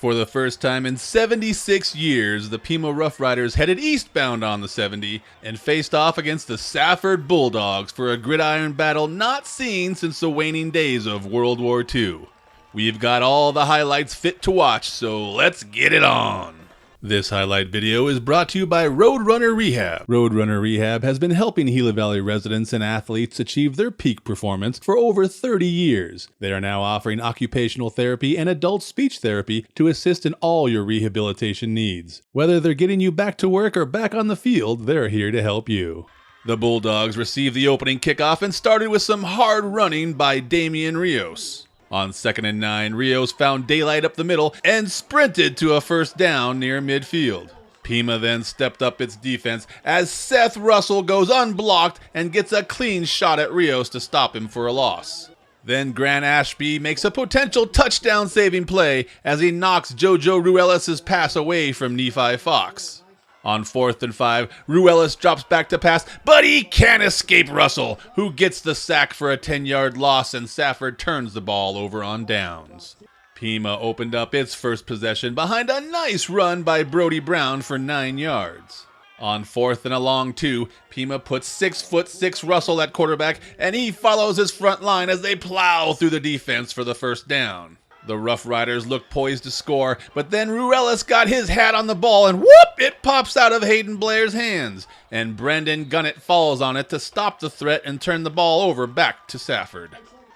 For the first time in 76 years, the Pima Roughriders headed eastbound on the 70 and faced off against the Safford Bulldogs for a gridiron battle not seen since the waning days of World War II. We've got all the highlights fit to watch, so let's get it on! This highlight video is brought to you by Roadrunner Rehab. Roadrunner Rehab has been helping Gila Valley residents and athletes achieve their peak performance for over 30 years. They are now offering occupational therapy and adult speech therapy to assist in all your rehabilitation needs. Whether they're getting you back to work or back on the field, they're here to help you. The Bulldogs received the opening kickoff and started with some hard running by Damian Rios. On 2nd and 9, Rios found daylight up the middle and sprinted to a first down near midfield. Pima then stepped up its defense as Seth Russell goes unblocked and gets a clean shot at Rios to stop him for a loss. Then Grant Ashby makes a potential touchdown-saving play as he knocks JoJo Ruelas' pass away from Nephi Fox. On 4th and 5, Ruelas drops back to pass, but he can't escape Russell, who gets the sack for a 10-yard loss, and Safford turns the ball over on downs. Pima opened up its first possession behind a nice run by Brody Brown for 9 yards. On 4th and a long 2, Pima puts 6'6" Russell at quarterback, and he follows his front line as they plow through the defense for the first down. The Rough Riders look poised to score, but then Ruelas got his hat on the ball and whoop! It pops out of Hayden Blair's hands, and Brendan Gunnett falls on it to stop the threat and turn the ball over back to Safford.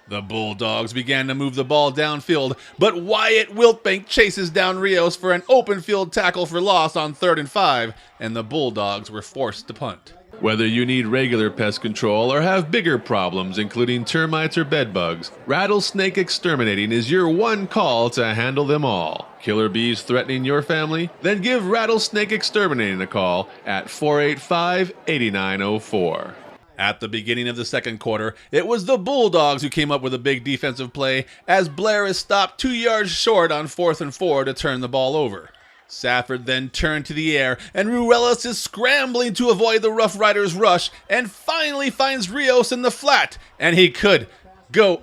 The Bulldogs began to move the ball downfield, but Wyatt Wiltbank chases down Rios for an open field tackle for loss on 3rd and 5, and the Bulldogs were forced to punt. Whether you need regular pest control or have bigger problems including termites or bedbugs, Rattlesnake Exterminating is your one call to handle them all. Killer bees threatening your family? Then give Rattlesnake Exterminating a call at 485-8904. At the beginning of the second quarter, it was the Bulldogs who came up with a big defensive play as Blair is stopped 2 yards short on 4th and 4 to turn the ball over. Safford then turned to the air, and Ruelas is scrambling to avoid the Rough Riders' rush and finally finds Rios in the flat, and he could go,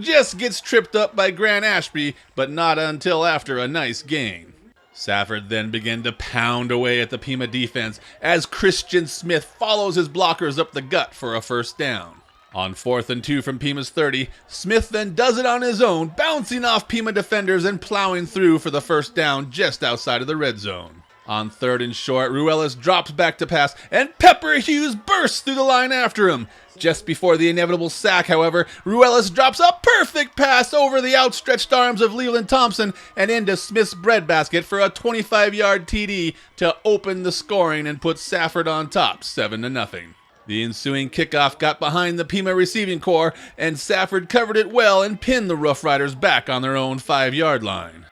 just gets tripped up by Grant Ashby, but not until after a nice gain. Safford then began to pound away at the Pima defense as Christian Smith follows his blockers up the gut for a first down. On 4th and 2 from Pima's 30, Smith then does it on his own, bouncing off Pima defenders and plowing through for the first down just outside of the red zone. On 3rd and short, Ruelas drops back to pass, and Pepper Hughes bursts through the line after him. Just before the inevitable sack, however, Ruelas drops a perfect pass over the outstretched arms of Leland Thompson and into Smith's breadbasket for a 25-yard TD to open the scoring and put Safford on top, 7-0. The ensuing kickoff got behind the Pima receiving corps, and Safford covered it well and pinned the Rough Riders back on their own 5-yard line.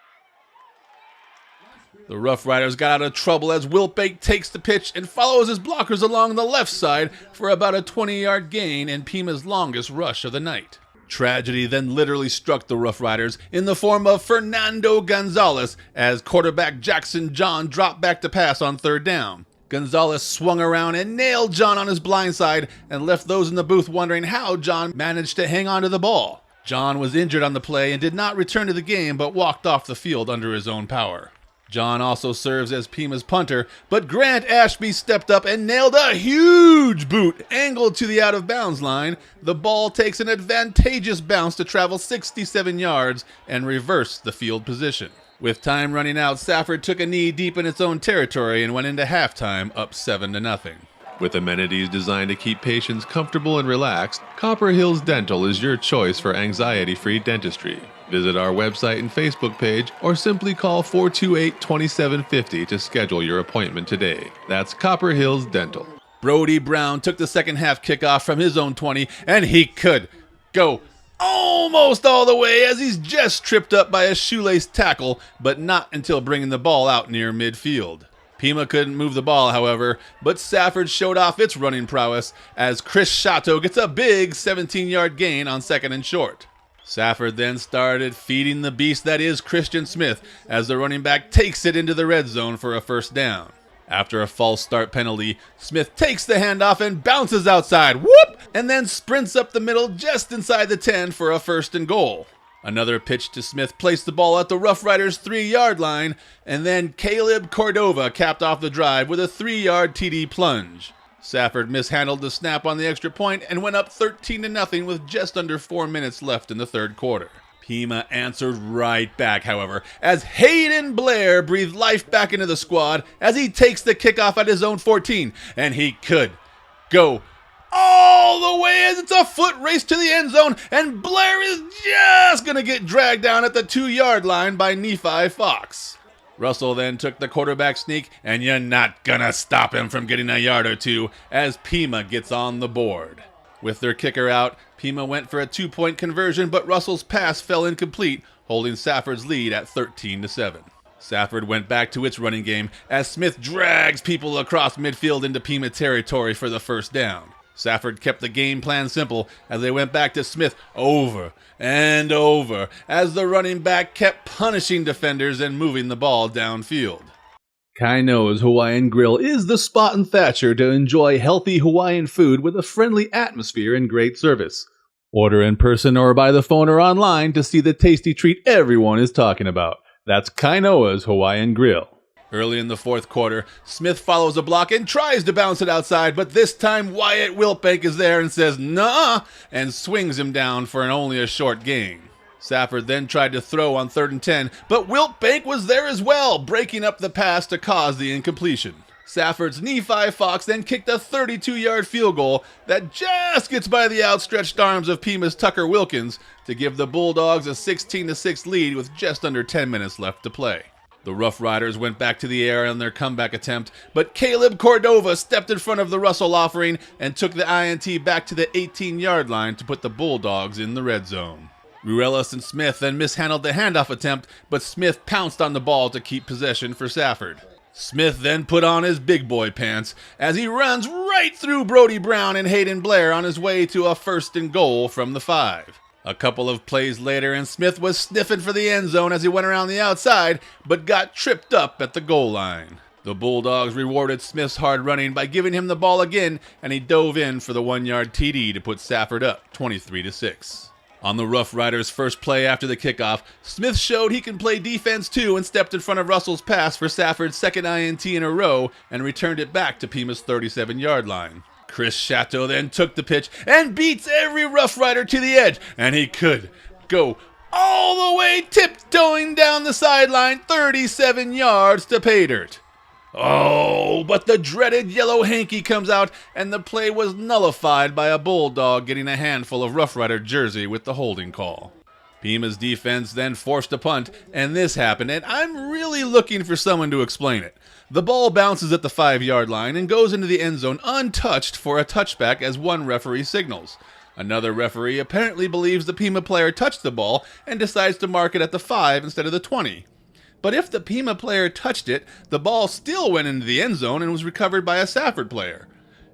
The Rough Riders got out of trouble as Wiltbank takes the pitch and follows his blockers along the left side for about a 20-yard gain and Pima's longest rush of the night. Tragedy then literally struck the Rough Riders in the form of Fernando Gonzalez as quarterback Jackson John dropped back to pass on 3rd down. Gonzalez swung around and nailed John on his blind side and left those in the booth wondering how John managed to hang on to the ball. John was injured on the play and did not return to the game but walked off the field under his own power. John also serves as Pima's punter, but Grant Ashby stepped up and nailed a huge boot angled to the out-of-bounds line. The ball takes an advantageous bounce to travel 67 yards and reverse the field position. With time running out, Safford took a knee deep in its own territory and went into halftime up 7-0. With amenities designed to keep patients comfortable and relaxed, Copper Hills Dental is your choice for anxiety-free dentistry. Visit our website and Facebook page or simply call 428-2750 to schedule your appointment today. That's Copper Hills Dental. Brody Brown took the second half kickoff from his own 20, and he could go almost all the way as he's just tripped up by a shoelace tackle, but not until bringing the ball out near midfield. Pima couldn't move the ball, however, but Safford showed off its running prowess as Chris Chateau gets a big 17-yard gain on 2nd and short. Safford then started feeding the beast that is Christian Smith as the running back takes it into the red zone for a first down. After a false start penalty, Smith takes the handoff and bounces outside, and then sprints up the middle just inside the 10 for a 1st and goal. Another pitch to Smith placed the ball at the Rough Riders' 3-yard line, and then Caleb Cordova capped off the drive with a 3-yard TD plunge. Safford mishandled the snap on the extra point and went up 13-0 with just under 4 minutes left in the third quarter. Pima answered right back, however, as Hayden Blair breathed life back into the squad as he takes the kickoff at his own 14, and he could go all the way as it's a foot race to the end zone, and Blair is just going to get dragged down at the 2-yard line by Nephi Fox. Russell then took the quarterback sneak, and you're not going to stop him from getting a yard or two as Pima gets on the board. With their kicker out, Pima went for a 2-point conversion, but Russell's pass fell incomplete, holding Safford's lead at 13-7. Safford went back to its running game as Smith drags people across midfield into Pima territory for the first down. Safford kept the game plan simple as they went back to Smith over and over as the running back kept punishing defenders and moving the ball downfield. Kainoa's Hawaiian Grill is the spot in Thatcher to enjoy healthy Hawaiian food with a friendly atmosphere and great service. Order in person or by the phone or online to see the tasty treat everyone is talking about. That's Kainoa's Hawaiian Grill. Early in the fourth quarter, Smith follows a block and tries to bounce it outside, but this time Wyatt Wiltbank is there and says, "Nuh-uh," and swings him down for only a short gain. Safford then tried to throw on 3rd and 10, but Wiltbank was there as well, breaking up the pass to cause the incompletion. Safford's Nephi Fox then kicked a 32-yard field goal that just gets by the outstretched arms of Pima's Tucker Wilkins to give the Bulldogs a 16-6 lead with just under 10 minutes left to play. The Rough Riders went back to the air on their comeback attempt, but Caleb Cordova stepped in front of the Russell offering and took the INT back to the 18-yard line to put the Bulldogs in the red zone. Ruelas and Smith then mishandled the handoff attempt, but Smith pounced on the ball to keep possession for Safford. Smith then put on his big boy pants as he runs right through Brody Brown and Hayden Blair on his way to a 1st and goal from the 5. A couple of plays later, and Smith was sniffing for the end zone as he went around the outside, but got tripped up at the goal line. The Bulldogs rewarded Smith's hard running by giving him the ball again, and he dove in for the 1-yard TD to put Safford up 23-6. On the Rough Riders' first play after the kickoff, Smith showed he can play defense too and stepped in front of Russell's pass for Safford's 2nd INT in a row and returned it back to Pima's 37-yard line. Chris Chateau then took the pitch and beats every Rough Rider to the edge, and he could go all the way tiptoeing down the sideline 37 yards to pay dirt. Oh, but the dreaded yellow hanky comes out, and the play was nullified by a Bulldog getting a handful of Rough Rider jersey with the holding call. Pima's defense then forced a punt, and this happened, and I'm really looking for someone to explain it. The ball bounces at the 5-yard line and goes into the end zone untouched for a touchback as one referee signals. Another referee apparently believes the Pima player touched the ball and decides to mark it at the 5 instead of the 20. But if the Pima player touched it, the ball still went into the end zone and was recovered by a Safford player.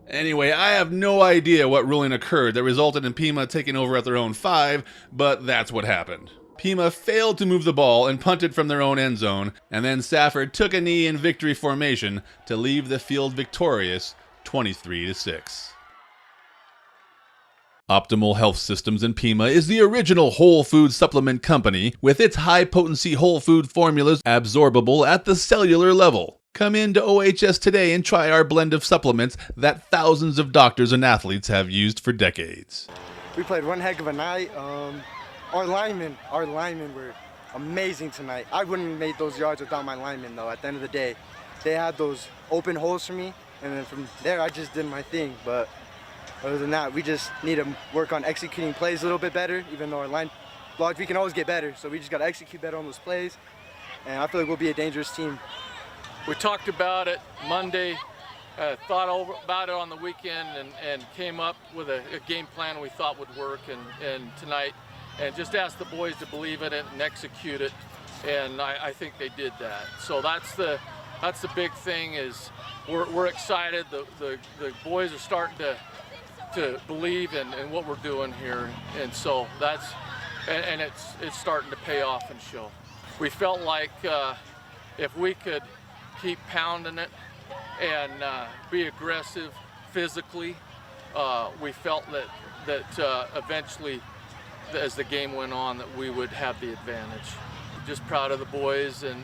Anyway, I have no idea what ruling occurred that resulted in Pima taking over at their own 5, but that's what happened. Pima failed to move the ball and punted from their own end zone, and then Safford took a knee in victory formation to leave the field victorious 23-6. Optimal Health Systems in Pima is the original whole food supplement company with its high-potency whole food formulas absorbable at the cellular level. Come into OHS today and try our blend of supplements that thousands of doctors and athletes have used for decades. We played one heck of a night. Our linemen were amazing tonight. I wouldn't have made those yards without my linemen, though. At the end of the day, they had those open holes for me, and then from there, I just did my thing. But other than that, we just need to work on executing plays a little bit better. Even though our line blocks, we can always get better. So we just got to execute better on those plays, and I feel like we'll be a dangerous team. We talked about it Monday, thought about it on the weekend, and came up with a game plan we thought would work. And tonight, and just asked the boys to believe in it and execute it, and I think they did that. So that's the big thing. Is we're excited. The boys are starting to believe in what we're doing here, and so it's starting to pay off and show. We felt like if we could keep pounding it and be aggressive physically, we felt that eventually as the game went on that we would have the advantage. Just proud of the boys, and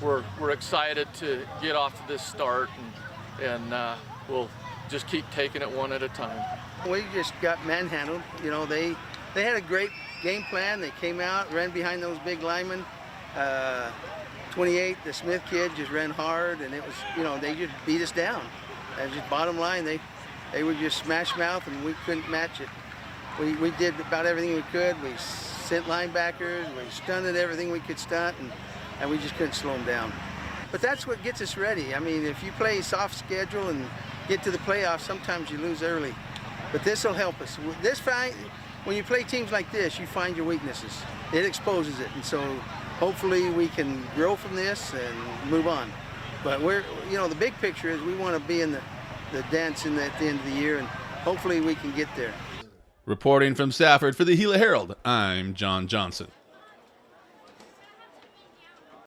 we're excited to get off to this start, and we'll just keep taking it one at a time. We just got manhandled. You know, they had a great game plan. They came out, ran behind those big linemen. 28, the Smith kid, just ran hard, and it was, you know, they just beat us down. And just bottom line, they were just smash mouth, and we couldn't match it. We did about everything we could. We sent linebackers, we stunted everything we could stunt, and we just couldn't slow them down. But that's what gets us ready. I mean, if you play soft schedule and get to the playoffs, sometimes you lose early. But this will help us. When you play teams like this, you find your weaknesses. It exposes it, and so hopefully we can grow from this and move on. But the big picture is we want to be in the dance at the end of the year, and hopefully we can get there. Reporting from Safford for the Gila Herald, I'm John Johnson.